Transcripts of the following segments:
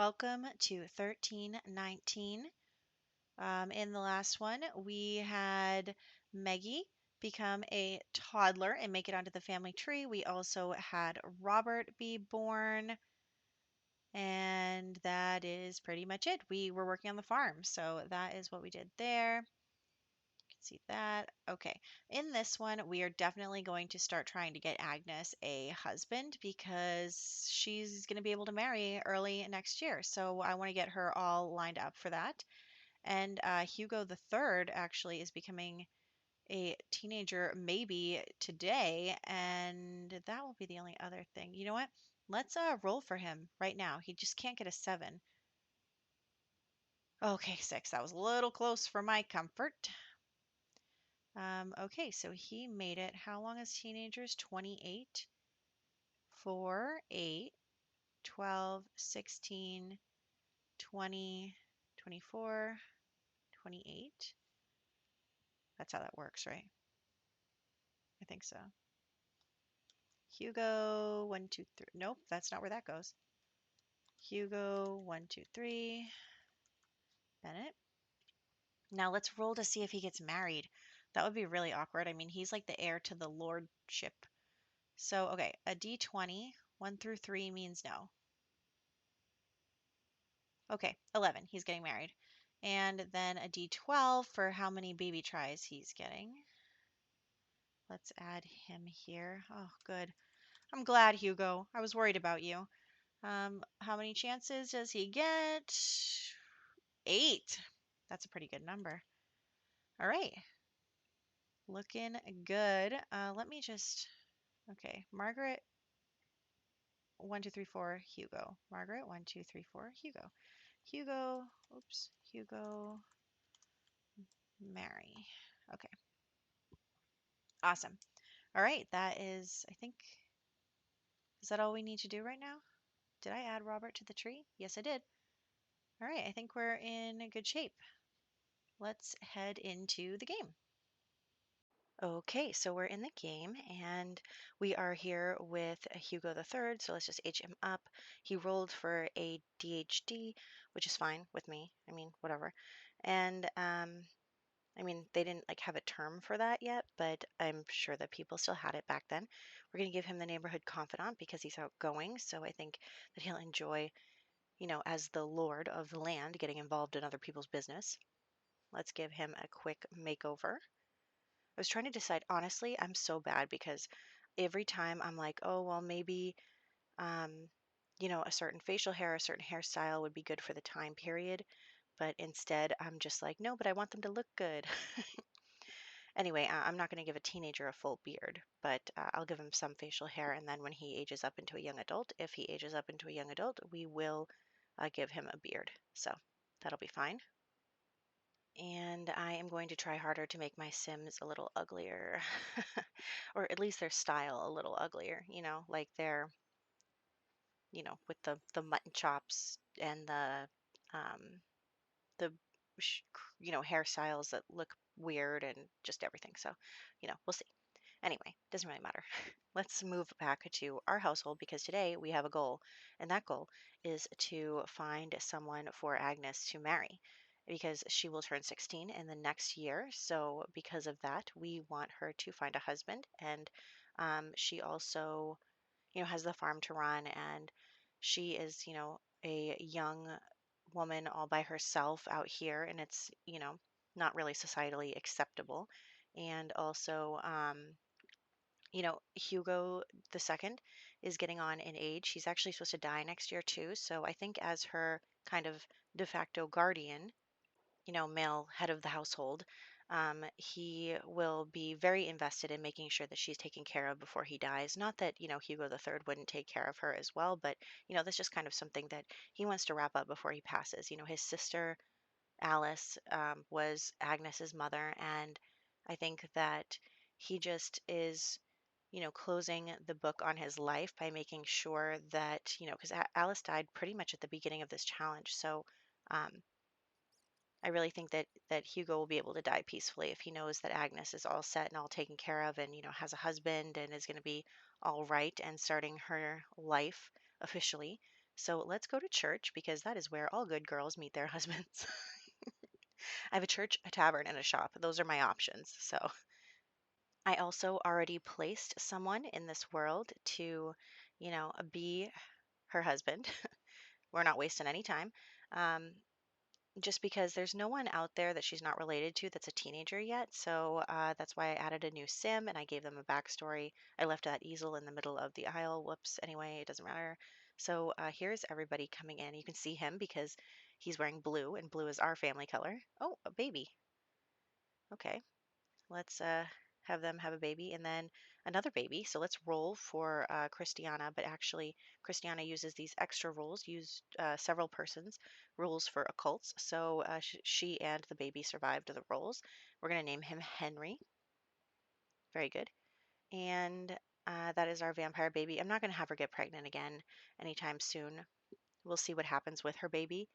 Welcome to 1319. In the last one, we had Maggie become a toddler and make it onto the family tree. We also had Robert be born, and that is pretty much it. We were working on the farm, so that is what we did there. You can see that. Okay. In this one, we are definitely going to start trying to get Agnes a husband because she's going to be able to marry early next year. So I want to get her all lined up for that. And Hugo the Third actually is becoming a teenager maybe today, and that will be the only other thing. You know what? Let's roll for him right now. He just can't get a 7. Okay, 6. That was a little close for my comfort. Okay, so he made it. How long as teenagers? 28, 4, 8, 12, 16, 20, 24, 28. That's how that works, right? I think so. Hugo, 1, 2, 3. Nope, that's not where that goes. Hugo, 1, 2, 3. Bennett. Now let's roll to see if he gets married. That would be really awkward. I mean, he's like the heir to the lordship. So, okay, a d20, 1 through 3 means no. Okay, 11, he's getting married. And then a d12 for how many baby tries he's getting. Let's add him here. Oh, good. I'm glad, Hugo. I was worried about you. How many chances does he get? 8. That's a pretty good number. All right. Looking good. Let me just, okay. Margaret, 1, 2, 3, 4, Hugo. Margaret, 1, 2, 3, 4, Hugo. Hugo, oops, Hugo, Mary. Okay. Awesome. All right. That is, I think, is that all we need to do right now? Did I add Robert to the tree? Yes, I did. All right. I think we're in good shape. Let's head into the game. Okay, so we're in the game and we are here with Hugo the Third. So let's just age him up. He rolled for a DHD, which is fine with me. I mean, whatever. And I mean, they didn't like have a term for that yet, but I'm sure that people still had it back then. We're going to give him the neighborhood confidant because he's outgoing. So I think that he'll enjoy, as the lord of the land, getting involved in other people's business. Let's give him a quick makeover. I was trying to decide, honestly, I'm so bad because every time I'm like, oh, well, maybe, um, a certain facial hair, a certain hairstyle would be good for the time period. But instead, I'm just like, no, but I want them to look good. Anyway, I'm not going to give a teenager a full beard, but I'll give him some facial hair. And then when he ages up into a young adult, if he ages up into a young adult, we will give him a beard. So that'll be fine. And I am going to try harder to make my Sims a little uglier, or at least their style a little uglier, like they're, with the mutton chops and um, the, hairstyles that look weird and just everything. So, we'll see. Anyway, doesn't really matter. Let's move back to our household because today we have a goal, and that goal is to find someone for Agnes to marry because she will turn 16 in the next year. So, because of that, we want her to find a husband, and she also, has the farm to run, and she is, a young woman all by herself out here, and it's, not really societally acceptable. And also, Hugo the second is getting on in age. He's actually supposed to die next year too. So I think as her kind of de facto guardian, male head of the household, he will be very invested in making sure that she's taken care of before he dies. Not that, Hugo the third wouldn't take care of her as well, but, that's just kind of something that he wants to wrap up before he passes. His sister Alice was Agnes's mother, and I think that he just is, closing the book on his life by making sure that, because Alice died pretty much at the beginning of this challenge, so um, I really think that Hugo will be able to die peacefully if he knows that Agnes is all set and all taken care of, and has a husband and is going to be all right and starting her life officially. So let's go to church because that is where all good girls meet their husbands. I have a church, a tavern, and a shop. Those are my options. So I also already placed someone in this world to, be her husband. We're not wasting any time. Um, just because there's no one out there that she's not related to that's a teenager yet. So that's why I added a new sim and I gave them a backstory. I left that easel in the middle of the aisle. Whoops. Anyway, it doesn't matter. So here's everybody coming in. You can see him because he's wearing blue, and blue is our family color. Oh, a baby. Okay. Let's have them have a baby and then another baby. So let's roll for Christiana, but actually Christiana uses these extra rules, used several persons rules for occults. So she and the baby survived the rolls. We're going to name him Henry. Very good. And that is our vampire baby. I'm not going to have her get pregnant again anytime soon. We'll see what happens with her baby.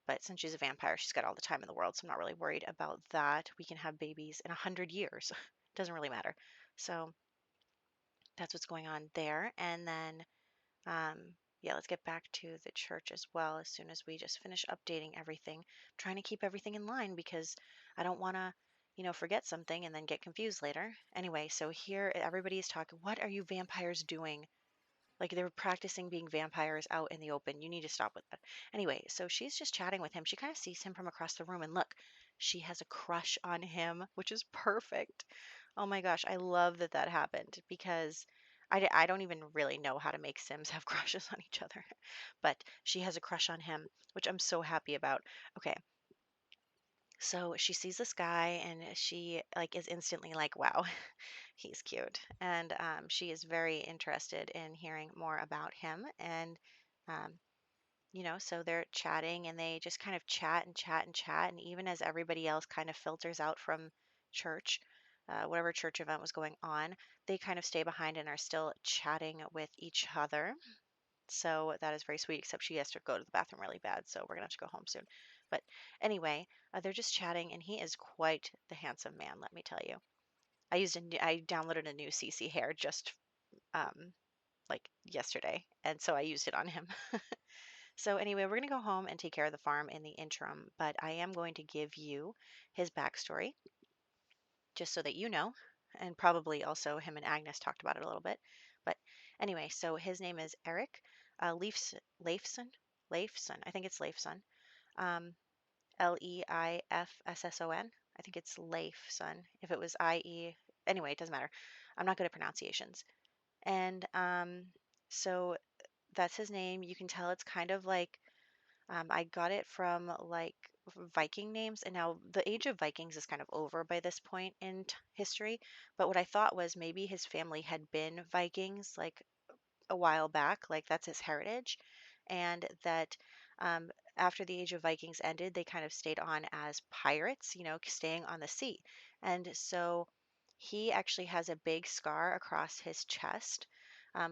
But since she's a vampire, she's got all the time in the world, so I'm not really worried about that. We can have babies in 100 years. Doesn't really matter. So that's what's going on there. And then, um, yeah, let's get back to the church as well as soon as we just finish updating everything. I'm trying to keep everything in line because I don't want to, forget something and then get confused later. Anyway, so here everybody is talking. What are you vampires doing? Like they were practicing being vampires out in the open. You need to stop with that. Anyway, so she's just chatting with him. She kind of sees him from across the room, and look, she has a crush on him, which is perfect. Oh my gosh, I love that that happened because I don't even really know how to make Sims have crushes on each other, but she has a crush on him, which I'm so happy about. Okay, so she sees this guy and she like is instantly like, wow, he's cute. And she is very interested in hearing more about him. And, um, so they're chatting and they just kind of chat and chat and chat. And even as everybody else kind of filters out from church, whatever church event was going on, they kind of stay behind and are still chatting with each other. So that is very sweet, except she has to go to the bathroom really bad. So we're going to have to go home soon. But anyway, they're just chatting, and he is quite the handsome man, let me tell you. I downloaded a new CC hair just um, like yesterday, and so I used it on him. So anyway, we're gonna go home and take care of the farm in the interim, but I am going to give you his backstory just so that you know, and probably also him and Agnes talked about it a little bit. But anyway, so his name is Eric Leifson. Leifson. I think it's Leifson. Um, Leifsson. I think it's Leifson. If it was IE, anyway, it doesn't matter. I'm not good at pronunciations. And so that's his name. You can tell it's kind of like I got it from like Viking names, and now the age of Vikings is kind of over by this point in history. But what I thought was maybe his family had been Vikings like a while back, like that's his heritage, and that um, after the age of Vikings ended, they kind of stayed on as pirates, staying on the sea. And so he actually has a big scar across his chest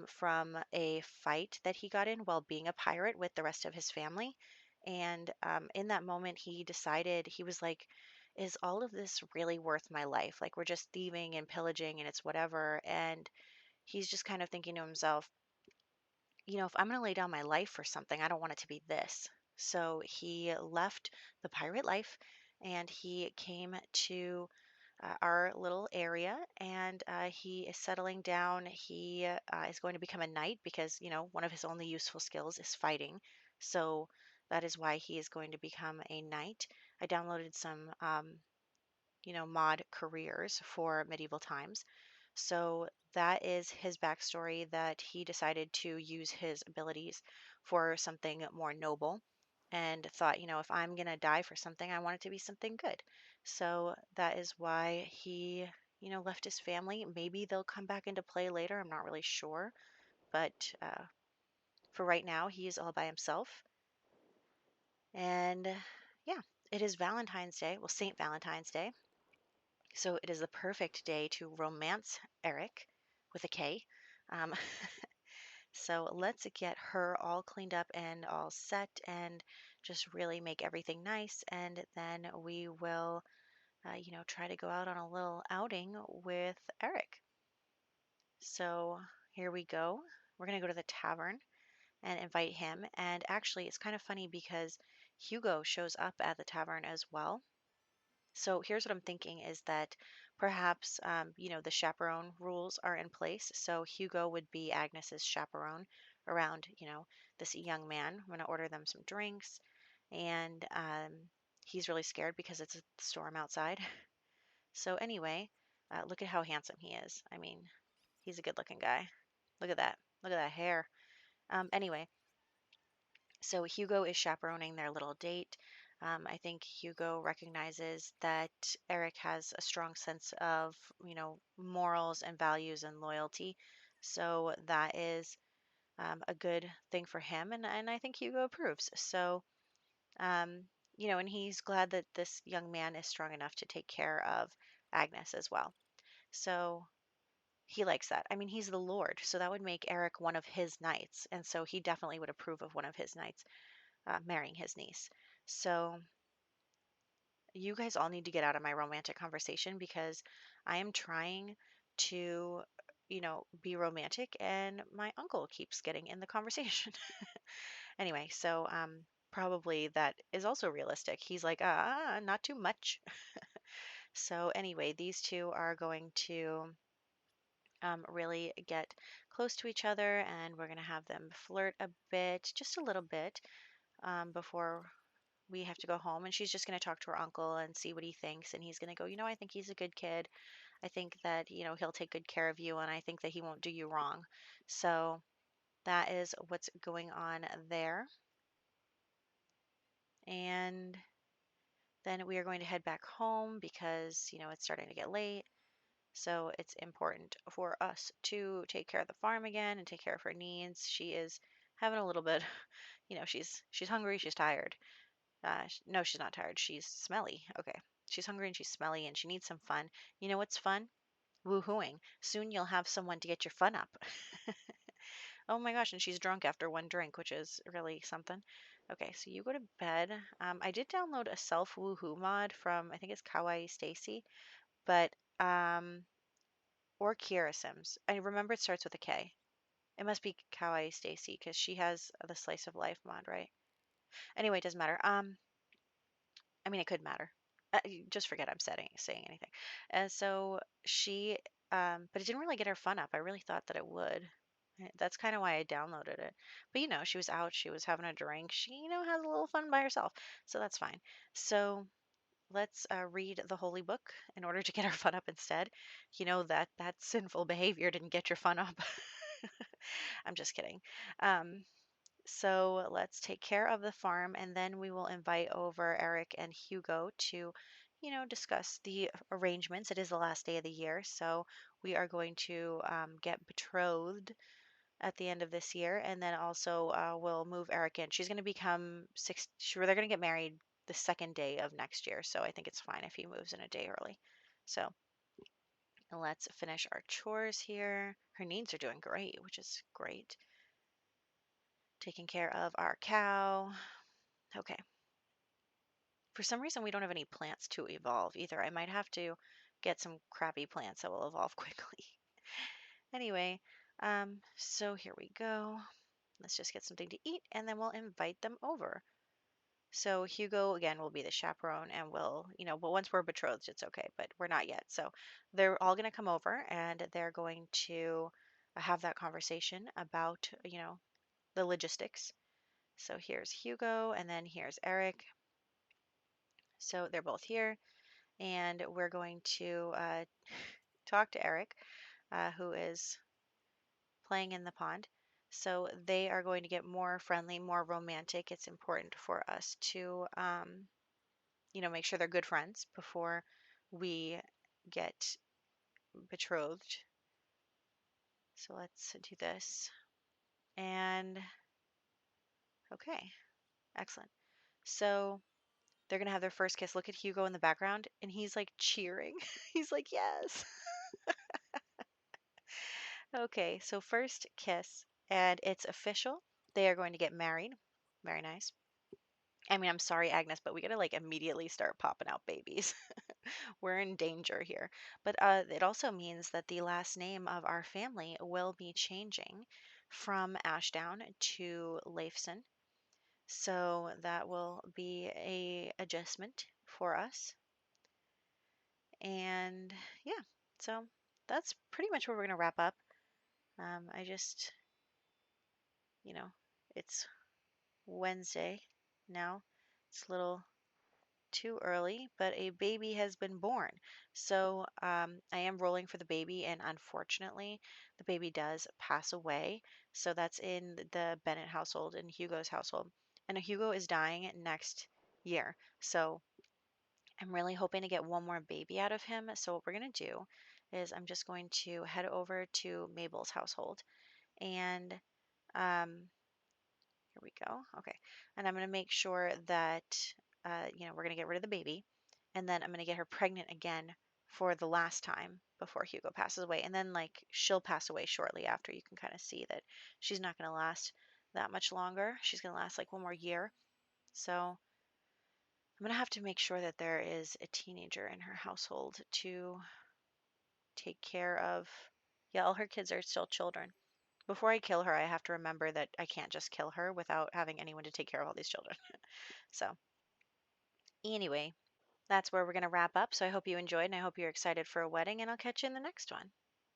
from a fight that he got in while being a pirate with the rest of his family. And in that moment, he decided, he was like, is all of this really worth my life? Like, we're just thieving and pillaging and it's whatever. And he's just kind of thinking to himself, if I'm going to lay down my life for something, I don't want it to be this. So he left the pirate life and he came to our little area and he is settling down. He is going to become a knight because, one of his only useful skills is fighting. So that is why he is going to become a knight. I downloaded some, mod careers for medieval times. So that is his backstory that he decided to use his abilities for something more noble and thought, if I'm going to die for something, I want it to be something good. So that is why he, left his family. Maybe they'll come back into play later. I'm not really sure. But for right now, he is all by himself. And yeah, it is Valentine's Day. Well, St. Valentine's Day. So it is the perfect day to romance Eric with a K. Um, so let's get her all cleaned up and all set and just really make everything nice. And then we will, try to go out on a little outing with Eric. So here we go. We're going to go to the tavern and invite him. And actually, it's kind of funny because Hugo shows up at the tavern as well. So here's what I'm thinking is that perhaps, the chaperone rules are in place. So Hugo would be Agnes's chaperone around, this young man. I'm going to order them some drinks. And he's really scared because it's a storm outside. So anyway, look at how handsome he is. I mean, he's a good looking guy. Look at that. Look at that hair. Anyway, so Hugo is chaperoning their little date. I think Hugo recognizes that Eric has a strong sense of, morals and values and loyalty. So that is a good thing for him. And I think Hugo approves. So, um, and he's glad that this young man is strong enough to take care of Agnes as well. So he likes that. I mean, he's the Lord, so that would make Eric one of his knights. And so he definitely would approve of one of his knights marrying his niece. So you guys all need to get out of my romantic conversation because I am trying to, be romantic and my uncle keeps getting in the conversation. Anyway, so probably that is also realistic. He's like, not too much. So anyway, these two are going to really get close to each other and we're going to have them flirt a bit, just a little bit, before we have to go home. And she's just going to talk to her uncle and see what he thinks. And he's going to go, I think he's a good kid. I think that, he'll take good care of you. And I think that he won't do you wrong. So that is what's going on there. And then we are going to head back home because, it's starting to get late. So it's important for us to take care of the farm again and take care of her needs. She is having a little bit, she's hungry, she's tired. No, she's not tired. She's smelly. Okay. She's hungry and she's smelly and she needs some fun. You know what's fun? Woohooing. Soon you'll have someone to get your fun up. Oh my gosh, and she's drunk after one drink, which is really something. Okay, so you go to bed. I did download a self woohoo mod from I think it's Kawaii Stacy, but or Kiera Sims. I remember it starts with a K. It must be Kawaii Stacy because she has the slice of life mod, right? Anyway, it doesn't matter. I mean, it could matter. Just forget I'm saying anything. And so she, but it didn't really get her fun up. I really thought that it would. That's kind of why I downloaded it. But she was out, she was having a drink. She, has a little fun by herself. So that's fine. So let's read the holy book in order to get our fun up instead. That sinful behavior didn't get your fun up. I'm just kidding. Um, so let's take care of the farm and then we will invite over Eric and Hugo to, discuss the arrangements. It is the last day of the year, so we are going to get betrothed at the end of this year, and then also we'll move Eric in. She's going to become six. Sure, they're going to get married the second day of next year, so I think it's fine if he moves in a day early. So let's finish our chores here. Her needs are doing great, which is great. Taking care of our cow. Okay. For some reason, we don't have any plants to evolve either. I might have to get some crappy plants that will evolve quickly. Anyway, so here we go. Let's just get something to eat and then we'll invite them over. So Hugo, again, will be the chaperone and we'll, but once we're betrothed, it's okay, but we're not yet. So they're all going to come over and they're going to have that conversation about, the logistics. So here's Hugo and then here's Eric. So they're both here. And we're going to talk to Eric, who is playing in the pond. So they are going to get more friendly, more romantic. It's important for us to, make sure they're good friends before we get betrothed. So let's do this. And okay, excellent. So they're going to have their first kiss. Look at Hugo in the background, and he's like cheering. He's like, yes. Okay, so first kiss, and it's official. They are going to get married. Very nice. I mean, I'm sorry, Agnes, but we gotta like immediately start popping out babies. We're in danger here. But it also means that the last name of our family will be changing from Ashdown to Leifson. So that will be a adjustment for us. And yeah, so that's pretty much where we're going to wrap up. I just, you know, it's Wednesday now. It's a little too early, but a baby has been born. So I am rolling for the baby, and unfortunately, the baby does pass away. So that's in the Bennett household and Hugo's household. And Hugo is dying next year. So I'm really hoping to get one more baby out of him. So what we're going to do is I'm just going to head over to Mabel's household and here we go. Okay. And I'm going to make sure that, we're going to get rid of the baby. And then I'm going to get her pregnant again for the last time before Hugo passes away. And then, like, she'll pass away shortly after. You can kind of see that she's not going to last that much longer. She's going to last like one more year. So I'm going to have to make sure that there is a teenager in her household to take care of. Yeah, all her kids are still children. Before I kill her, I have to remember that I can't just kill her without having anyone to take care of all these children. So, anyway, that's where we're going to wrap up. So, I hope you enjoyed and I hope you're excited for a wedding, and I'll catch you in the next one.